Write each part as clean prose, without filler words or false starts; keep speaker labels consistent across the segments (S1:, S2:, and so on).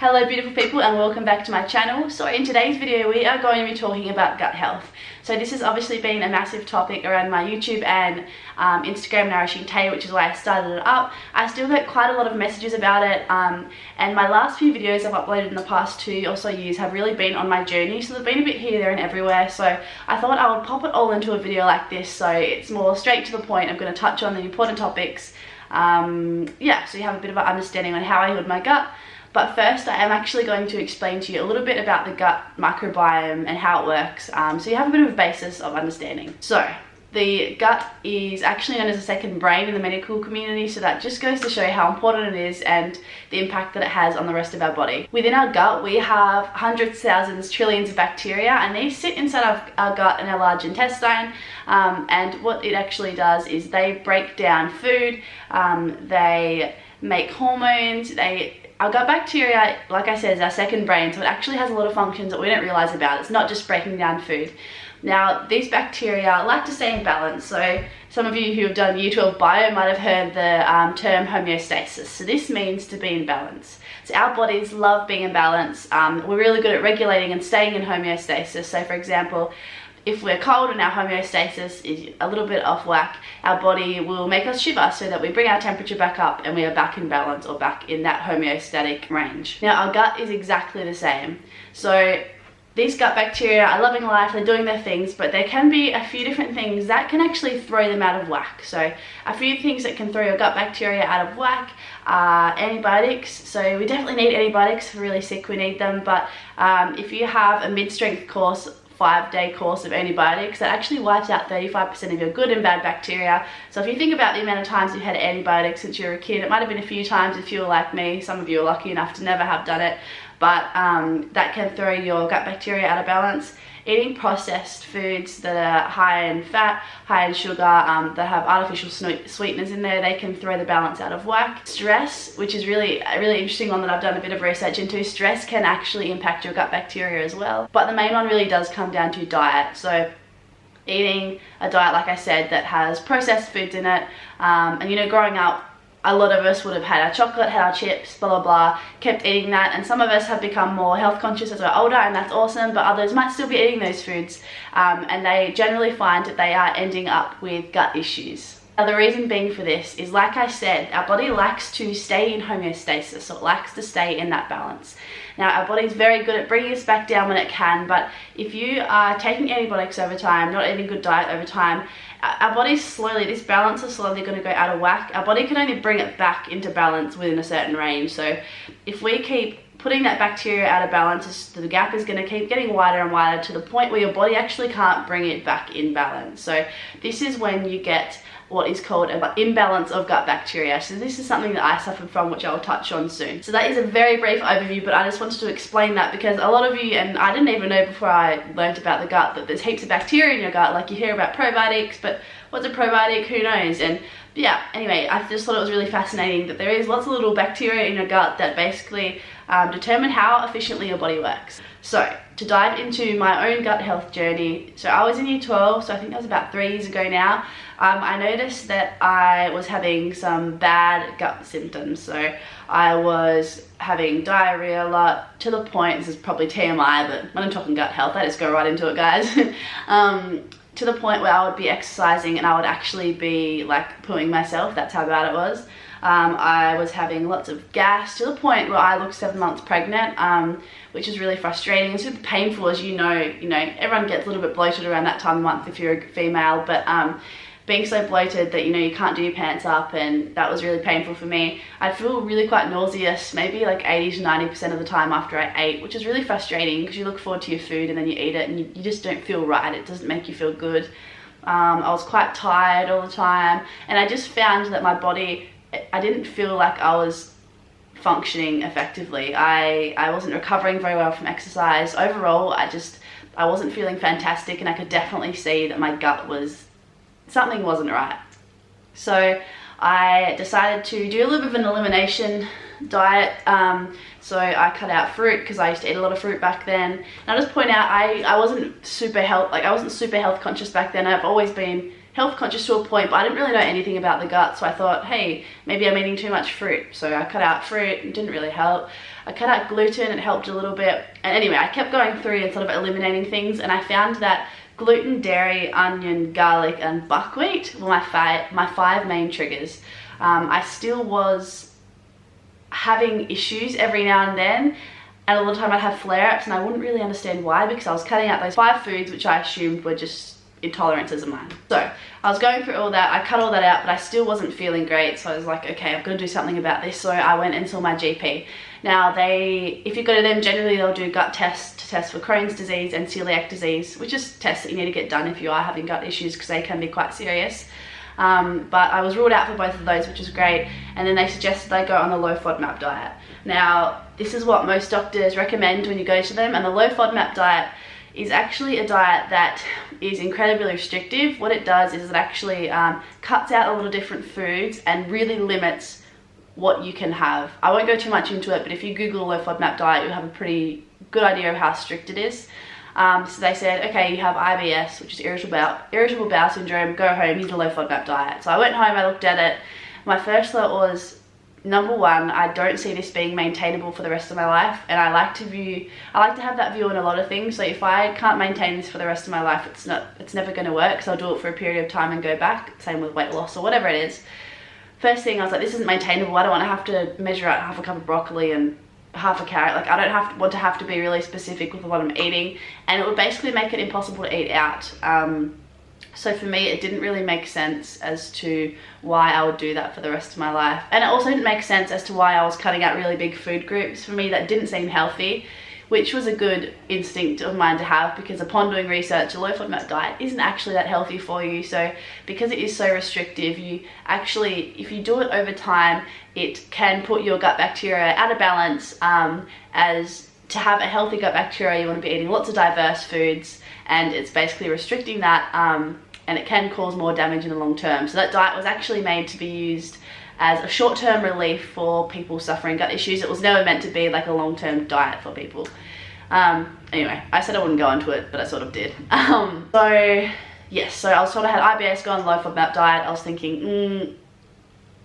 S1: Hello beautiful people and welcome back to my channel. So in today's video we are going to be talking about gut health. So this has obviously been a massive topic around my YouTube and Instagram Nourishing Tay, which is why I started it up. I still get quite a lot of messages about it and my last few videos I've uploaded in the past 2 or so years have really been on my journey. So they've been a bit here, there and everywhere. So I thought I would pop it all into a video like this so it's more straight to the point. I'm going to touch on the important topics. Yeah, so you have a bit of an understanding on how I healed my gut. But first I am actually going to explain to you a little bit about the gut microbiome and how it works, so you have a bit of a basis of understanding. So the gut is actually known as a second brain in the medical community, so that just goes to show you how important it is and the impact that it has on the rest of our body. Within our gut we have hundreds, thousands, trillions of bacteria, and these sit inside of our gut and our large intestine, and what it actually does is they break down food, they make hormones, our gut bacteria, like I said, is our second brain, so it actually has a lot of functions that we don't realize about. It's not just breaking down food. Now, these bacteria like to stay in balance. So some of you who have done Year 12 bio might have heard the term homeostasis. So this means to be in balance. So our bodies love being in balance. We're really good at regulating and staying in homeostasis. So for example, if we're cold and our homeostasis is a little bit off whack, our body will make us shiver so that we bring our temperature back up and we are back in balance or back in that homeostatic range. Now our gut is exactly the same. So these gut bacteria are loving life, they're doing their things, but there can be a few different things that can actually throw them out of whack. So a few things that can throw your gut bacteria out of whack are antibiotics. So we definitely need antibiotics. If we're really sick, we need them, but if you have a mid-strength course, 5-day course of antibiotics, that actually wipes out 35% of your good and bad bacteria. So if you think about the amount of times you've had antibiotics since you were a kid, it might have been a few times if you were like me. Some of you are lucky enough to never have done it, but that can throw your gut bacteria out of balance. Eating processed foods that are high in fat, high in sugar, that have artificial sweeteners in there, they can throw the balance out of whack. Stress, which is really a really interesting one that I've done a bit of research into, stress can actually impact your gut bacteria as well. But the main one really does come down to diet. So eating a diet, like I said, that has processed foods in it, and you know, growing up, a lot of us would have had our chocolate, had our chips, blah blah blah, kept eating that, and some of us have become more health conscious as we're older, and that's awesome, but others might still be eating those foods, and they generally find that they are ending up with gut issues. Now the reason being for this is, like I said, our body likes to stay in homeostasis, so it likes to stay in that balance. Now our body is very good at bringing us back down when it can, but if you are taking antibiotics over time, not eating good diet over time, our body's slowly, this balance is slowly going to go out of whack. Our body can only bring it back into balance within a certain range. So if we keep putting that bacteria out of balance, the gap is going to keep getting wider and wider to the point where your body actually can't bring it back in balance. So this is when you get what is called an imbalance of gut bacteria. So this is something that I suffered from, which I'll touch on soon. So that is a very brief overview, but I just wanted to explain that because a lot of you, and I didn't even know before I learned about the gut, that there's heaps of bacteria in your gut. Like you hear about probiotics, but what's a probiotic? Who knows? And yeah, anyway, I just thought it was really fascinating that there is lots of little bacteria in your gut that basically determine how efficiently your body works. So to dive into my own gut health journey, so I was in Year 12, so I think that was about 3 years ago now. I noticed that I was having some bad gut symptoms. So I was having diarrhea a lot, to the point, this is probably TMI, but when I'm talking gut health, I just go right into it, guys. To the point where I would be exercising and I would actually be like pooing myself. That's how bad it was. I was having lots of gas, to the point where I looked 7 months pregnant, which is really frustrating. It's super painful, as you know, everyone gets a little bit bloated around that time of month if you're a female, but being so bloated that, you know, you can't do your pants up, and that was really painful for me. I feel really quite nauseous, maybe like 80 to 90% of the time after I ate, which is really frustrating because you look forward to your food and then you eat it and you just don't feel right. It doesn't make you feel good. I was quite tired all the time, and I just found that my body, I didn't feel like I was functioning effectively. I wasn't recovering very well from exercise. Overall, I wasn't feeling fantastic, and I could definitely see that my gut something wasn't right. So I decided to do a little bit of an elimination diet. So I cut out fruit because I used to eat a lot of fruit back then. And I'll just point out, I wasn't super health conscious back then. I've always been health conscious to a point, but I didn't really know anything about the gut, so I thought, hey, maybe I'm eating too much fruit. So I cut out fruit, it didn't really help. I cut out gluten, it helped a little bit. And anyway, I kept going through and sort of eliminating things, and I found that gluten, dairy, onion, garlic, and buckwheat were my five main triggers. I still was having issues every now and then, and a lot of time I'd have flare-ups, and I wouldn't really understand why, because I was cutting out those 5 foods which I assumed were just intolerances of mine. So I was going through all that, I cut all that out, but I still wasn't feeling great, so I was like, okay, I've got to do something about this. So I went and saw my GP. Now if you go to them, generally they'll do gut tests to test for Crohn's disease and celiac disease, which is tests that you need to get done if you are having gut issues, because they can be quite serious. But I was ruled out for both of those, which is great, and then they suggested I go on the low FODMAP diet. Now this is what most doctors recommend when you go to them, and the low FODMAP diet is actually a diet that is incredibly restrictive. What it does is it actually cuts out a lot of different foods and really limits what you can have. I won't go too much into it, but if you Google low FODMAP diet, you'll have a pretty good idea of how strict it is. So they said, okay, you have IBS, which is irritable bowel syndrome, go home, eat a low FODMAP diet. So I went home, I looked at it. My first thought was, number one, I don't see this being maintainable for the rest of my life, and I like to have that view on a lot of things. So if I can't maintain this for the rest of my life, it's never going to work, because I'll do it for a period of time and go back. Same with weight loss or whatever it is. First thing, I was like, this isn't maintainable. I don't want to have to measure out half a cup of broccoli and half a carrot. Like, I don't want to have to be really specific with what I'm eating, and it would basically make it impossible to eat out. So for me, it didn't really make sense as to why I would do that for the rest of my life. And it also didn't make sense as to why I was cutting out really big food groups. For me, that didn't seem healthy, which was a good instinct of mine to have, because upon doing research, a low FODMAP diet isn't actually that healthy for you. So because it is so restrictive, you actually, if you do it over time, it can put your gut bacteria out of balance. As to have a healthy gut bacteria, you want to be eating lots of diverse foods, and it's basically restricting that, and it can cause more damage in the long term. So that diet was actually made to be used as a short-term relief for people suffering gut issues. It was never meant to be like a long-term diet for people. Anyway, I said I wouldn't go into it, but I sort of did. So yes, so I sort of had IBS, go on low FODMAP diet. I was thinking,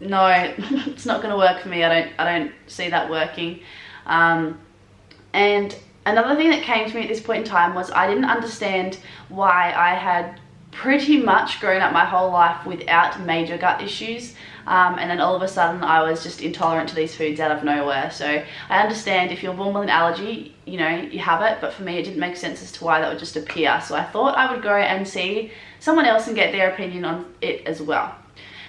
S1: no, it's not going to work for me. I don't see that working. And another thing that came to me at this point in time was I didn't understand why I had pretty much grown up my whole life without major gut issues, and then all of a sudden I was just intolerant to these foods out of nowhere. So I understand if you're born with an allergy, you know, you have it, but for me it didn't make sense as to why that would just appear. So I thought I would go and see someone else and get their opinion on it as well.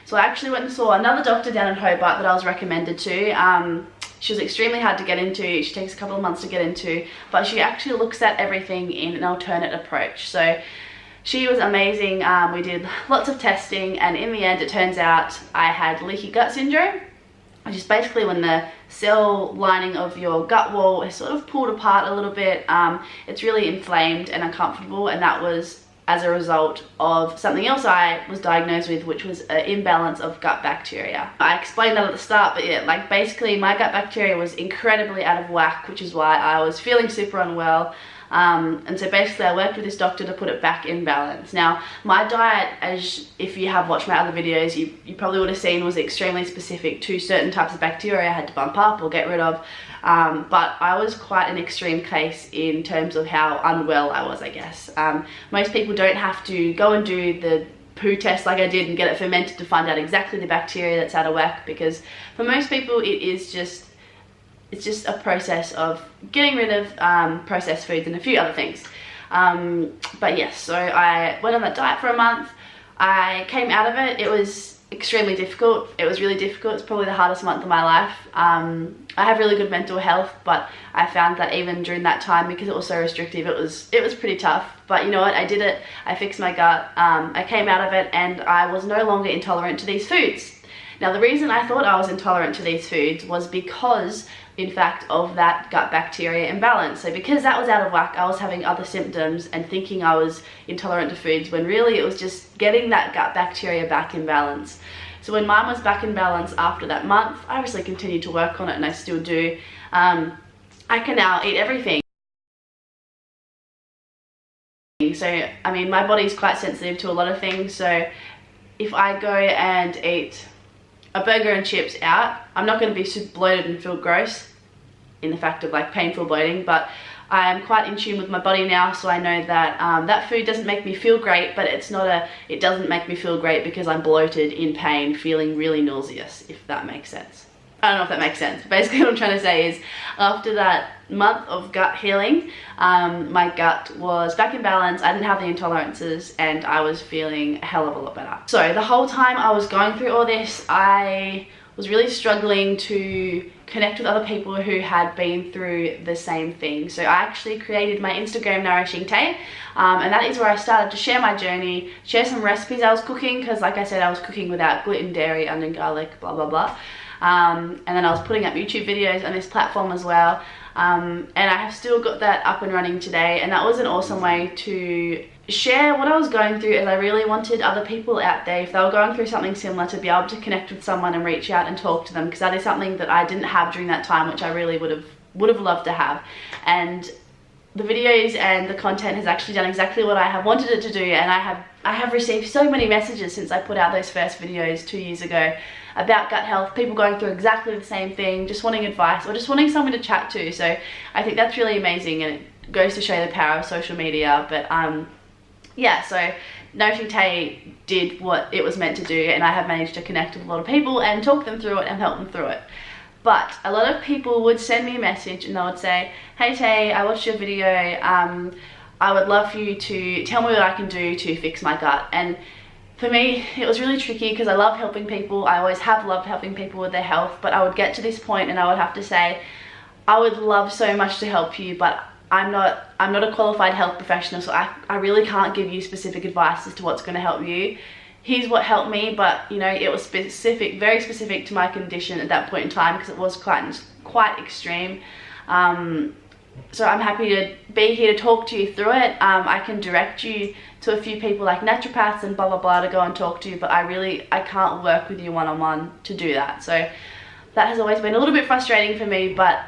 S1: So I actually went and saw another doctor down in Hobart that I was recommended to. She was extremely hard to get into. She takes a couple of months to get into, but she actually looks at everything in an alternate approach. So she was amazing. We did lots of testing, and in the end it turns out I had leaky gut syndrome, which is basically when the cell lining of your gut wall is sort of pulled apart a little bit. It's really inflamed and uncomfortable, and that was as a result of something else I was diagnosed with, which was an imbalance of gut bacteria. I explained that at the start, but yeah, like basically my gut bacteria was incredibly out of whack, which is why I was feeling super unwell. And so basically I worked with this doctor to put it back in balance. Now my diet, as if you have watched my other videos, you probably would have seen, was extremely specific to certain types of bacteria I had to bump up or get rid of. But I was quite an extreme case in terms of how unwell I was, I guess. Most people don't have to go and do the poo test like I did and get it fermented to find out exactly the bacteria that's out of whack, because for most people it's just a process of getting rid of processed foods and a few other things. But yes, so I went on that diet for a month. I came out of it. It was extremely difficult. It was really difficult. It's probably the hardest month of my life. I have really good mental health, but I found that even during that time, because it was so restrictive, it was pretty tough. But you know what, I did it. I fixed my gut. I came out of it, and I was no longer intolerant to these foods. Now the reason I thought I was intolerant to these foods was because, in fact, of that gut bacteria imbalance. So because that was out of whack, I was having other symptoms and thinking I was intolerant to foods, when really it was just getting that gut bacteria back in balance. So when mine was back in balance after that month, I obviously continued to work on it, and I still do. I can now eat everything. So I mean, my body's quite sensitive to a lot of things, so if I go and eat a burger and chips out, I'm not going to be super bloated and feel gross in the fact of like painful bloating, but I am quite in tune with my body now, so I know that that food doesn't make me feel great, but it doesn't make me feel great because I'm bloated, in pain, feeling really nauseous, if that makes sense. I don't know if that makes sense, but basically what I'm trying to say is, after that month of gut healing, my gut was back in balance, I didn't have the intolerances, and I was feeling a hell of a lot better. So the whole time I was going through all this, I was really struggling to connect with other people who had been through the same thing. So I actually created my Instagram Nourishing Tay, and that is where I started to share my journey, share some recipes I was cooking, because like I said, I was cooking without gluten, dairy, onion, garlic, blah blah blah. And then I was putting up YouTube videos on this platform as well, and I have still got that up and running today, and that was an awesome way to share what I was going through, as I really wanted other people out there, if they were going through something similar, to be able to connect with someone and reach out and talk to them, because that is something that I didn't have during that time, which I really would have loved to have. And the videos and the content has actually done exactly what I have wanted it to do, and I have received so many messages since I put out those first videos 2 years ago about gut health, people going through exactly the same thing, just wanting advice or just wanting someone to chat to. So I think that's really amazing, and it goes to show the power of social media. But yeah, so Nourishing Tay did what it was meant to do, and I have managed to connect with a lot of people and talk them through it and help them through it. But a lot of people would send me a message and they would say, "Hey Tay, I watched your video, I would love for you to tell me what I can do to fix my gut." And for me, it was really tricky because I love helping people. I always have loved helping people with their health, but I would get to this point and I would have to say, I would love so much to help you, but I'm not a qualified health professional, so I really can't give you specific advice as to what's going to help you. Here's what helped me, but you know, it was specific, very specific to my condition at that point in time, because it was quite extreme. So I'm happy to be here to talk to you through it. I can direct you to a few people like naturopaths and blah blah blah to go and talk to, but I can't work with you one-on-one to do that. So that has always been a little bit frustrating for me, but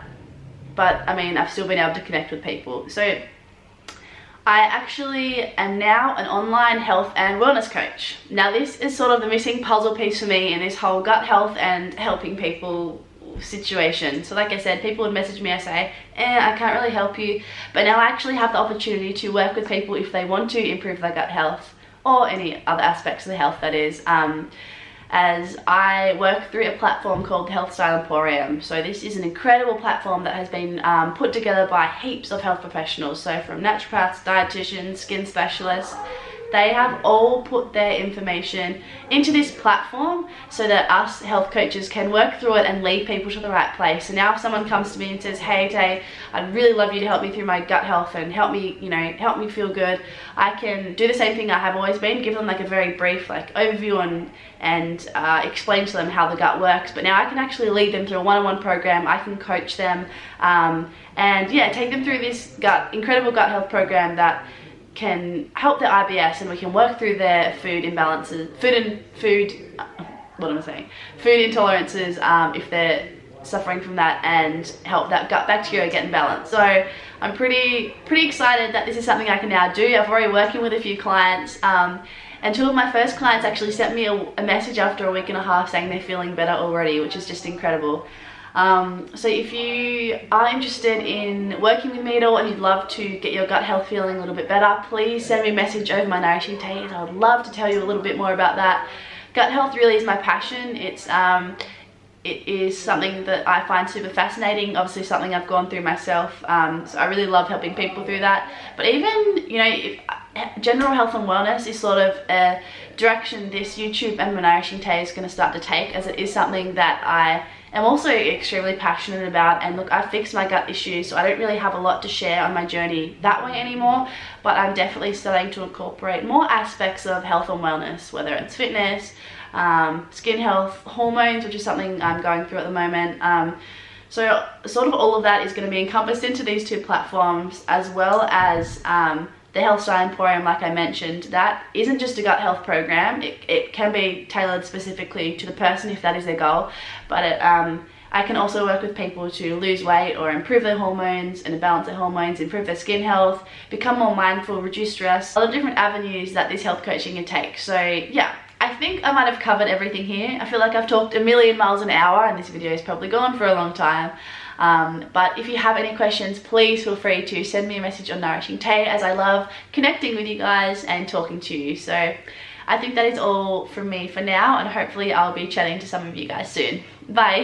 S1: I mean, I've still been able to connect with people. So I actually am now an online health and wellness coach. Now this is sort of the missing puzzle piece for me in this whole gut health and helping people situation. So like I said, people would message me, I say, I can't really help you, but now I actually have the opportunity to work with people if they want to improve their gut health, or any other aspects of the health, that is, as I work through a platform called the Health Style Emporium. So this is an incredible platform that has been put together by heaps of health professionals, so from naturopaths, dietitians, skin specialists. They have all put their information into this platform so that us health coaches can work through it and lead people to the right place. So now if someone comes to me and says, "Hey Tay, I'd really love you to help me through my gut health and help me, you know, help me feel good," I can do the same thing I have always been, give them like a very brief like overview and explain to them how the gut works. But now I can actually lead them through a one-on-one program. I can coach them and yeah, take them through this incredible gut health program that can help their IBS, and we can work through their food imbalances, food intolerances, if they're suffering from that, and help that gut bacteria get in balance. So I'm pretty excited that this is something I can now do. I've already working with a few clients, and two of my first clients actually sent me a message after a week and a half saying they're feeling better already, which is just incredible. So if you are interested in working with me at all and you'd love to get your gut health feeling a little bit better, please send me a message over my Nourishing Tay. I would love to tell you a little bit more about that. Gut health really is my passion. It is something that I find super fascinating, obviously something I've gone through myself, so I really love helping people through that. But even, you know, general health and wellness is sort of a direction this YouTube and my Nourishing Tay is going to start to take, as it is something that I am also extremely passionate about. And look, I've fixed my gut issues, so I don't really have a lot to share on my journey that way anymore, but I'm definitely starting to incorporate more aspects of health and wellness, whether it's fitness, skin health, hormones, which is something I'm going through at the moment. So sort of all of that is going to be encompassed into these two platforms, as well as the Health Style Emporium, like I mentioned. That isn't just a gut health program. It can be tailored specifically to the person if that is their goal, but I can also work with people to lose weight or improve their hormones and balance their hormones, improve their skin health, become more mindful, reduce stress, all the different avenues that this health coaching can take. So yeah, I think I might have covered everything here. I feel like I've talked a million miles an hour and this video is probably gone for a long time. But if you have any questions, please feel free to send me a message on Nourishing Tay, as I love connecting with you guys and talking to you. So I think that is all from me for now, and hopefully I'll be chatting to some of you guys soon. Bye.